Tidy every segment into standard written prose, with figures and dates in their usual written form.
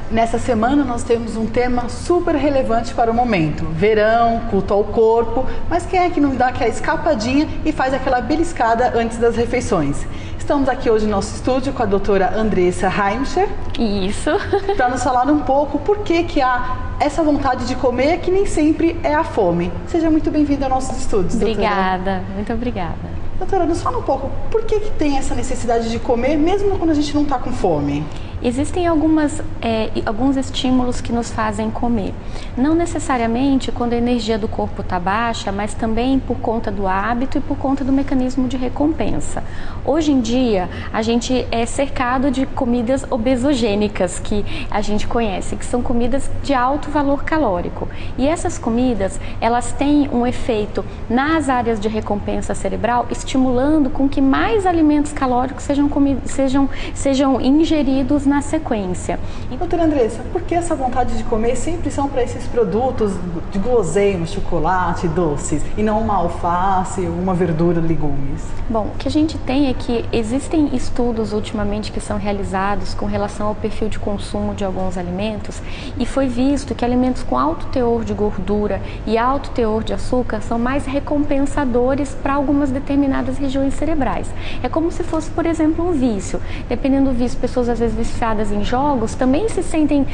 Nessa semana nós temos um tema super relevante para o momento. Verão, culto ao corpo, mas quem é que não dá aquela escapadinha e faz aquela beliscada antes das refeições? Estamos aqui hoje no nosso estúdio com a doutora Andressa Heimscher. Isso. Para nos falar um pouco por que há essa vontade de comer que nem sempre é a fome. Seja muito bem-vinda aos nossos estúdios, obrigada, doutora. Muito obrigada. Doutora, nos fala um pouco, por que tem essa necessidade de comer mesmo quando a gente não está com fome? Existem alguns estímulos que nos fazem comer. Não necessariamente quando a energia do corpo está baixa, mas também por conta do hábito e por conta do mecanismo de recompensa. Hoje em dia, a gente é cercado de comidas obesogênicas, que a gente conhece, que são comidas de alto valor calórico. E essas comidas, elas têm um efeito nas áreas de recompensa cerebral, estimulando com que mais alimentos calóricos sejam ingeridos na sequência. Doutora Andressa, por que essa vontade de comer sempre são para esses produtos de guloseima, chocolate, doces, e não uma alface ou uma verdura, legumes? Bom, o que a gente tem é que existem estudos ultimamente que são realizados com relação ao perfil de consumo de alguns alimentos e foi visto que alimentos com alto teor de gordura e alto teor de açúcar são mais recompensadores para algumas determinadas regiões cerebrais. É como se fosse, por exemplo, um vício. Dependendo do vício, pessoas às vezes viciadas em jogos também se sentem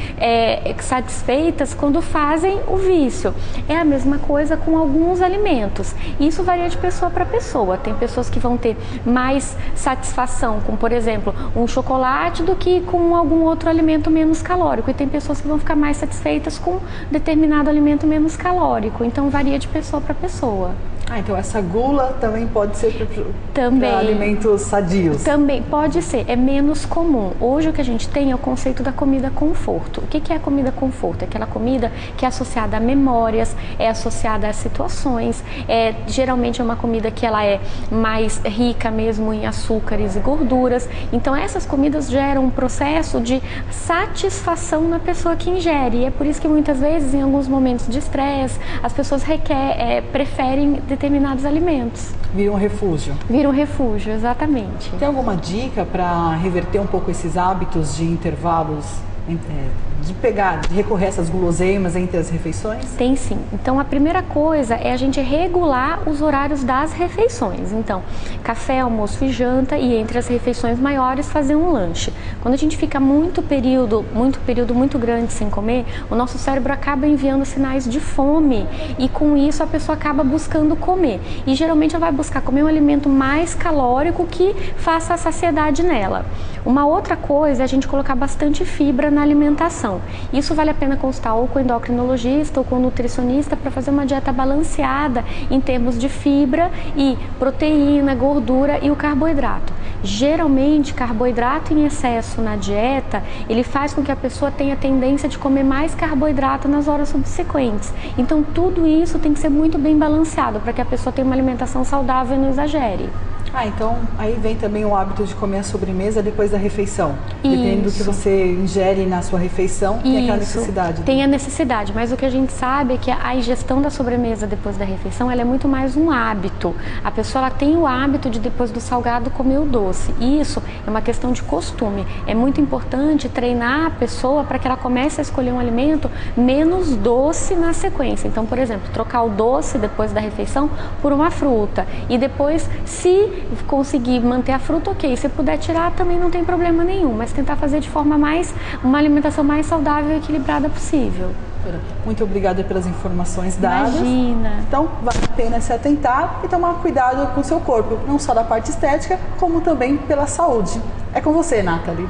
satisfeitas quando fazem o vício. É a mesma coisa com alguns alimentos. Isso varia de pessoa para pessoa. Tem pessoas que vão ter mais satisfação com, por exemplo, um chocolate do que com algum outro alimento menos calórico. E tem pessoas que vão ficar mais satisfeitas com determinado alimento menos calórico. Então varia de pessoa para pessoa. Então essa gula também pode ser para alimentos sadios? Também pode ser, é menos comum. Hoje o que a gente tem é o conceito da comida conforto. O que é a comida conforto? É aquela comida que é associada a memórias, é associada a situações, geralmente é uma comida que ela é mais rica mesmo em açúcares e gorduras. Então essas comidas geram um processo de satisfação na pessoa que ingere. E é por isso que muitas vezes, em alguns momentos de estresse, as pessoas preferem determinados alimentos. Vira um refúgio. Vira um refúgio, exatamente. Tem alguma dica para reverter um pouco esses hábitos de intervalos, de recorrer a essas guloseimas entre as refeições? Tem sim. Então a primeira coisa é a gente regular os horários das refeições. Então, café, almoço e janta, e entre as refeições maiores fazer um lanche. Quando a gente fica muito período muito grande sem comer, o nosso cérebro acaba enviando sinais de fome e com isso a pessoa acaba buscando comer. E geralmente ela vai buscar comer um alimento mais calórico que faça a saciedade nela. Uma outra coisa é a gente colocar bastante fibra na alimentação. Isso vale a pena consultar ou com o endocrinologista ou com o nutricionista para fazer uma dieta balanceada em termos de fibra e proteína, gordura e o carboidrato. Geralmente, carboidrato em excesso na dieta, ele faz com que a pessoa tenha tendência de comer mais carboidrato nas horas subsequentes. Então, tudo isso tem que ser muito bem balanceado para que a pessoa tenha uma alimentação saudável e não exagere. Então aí vem também o hábito de comer a sobremesa depois da refeição. Dependendo do que você ingere na sua refeição, tem aquela necessidade. Tem a necessidade, mas o que a gente sabe é que a ingestão da sobremesa depois da refeição, ela é muito mais um hábito. A pessoa ela tem o hábito de depois do salgado comer o doce. E isso é uma questão de costume. É muito importante treinar a pessoa para que ela comece a escolher um alimento menos doce na sequência. Então, por exemplo, trocar o doce depois da refeição por uma fruta. E depois, se conseguir manter a fruta, ok. Se puder tirar, também não tem problema nenhum, mas tentar fazer de forma uma alimentação mais saudável e equilibrada possível. Muito obrigada pelas informações dadas. Imagina! Então, vale a pena se atentar e tomar cuidado com o seu corpo, não só da parte estética, como também pela saúde. É com você, Nathalie.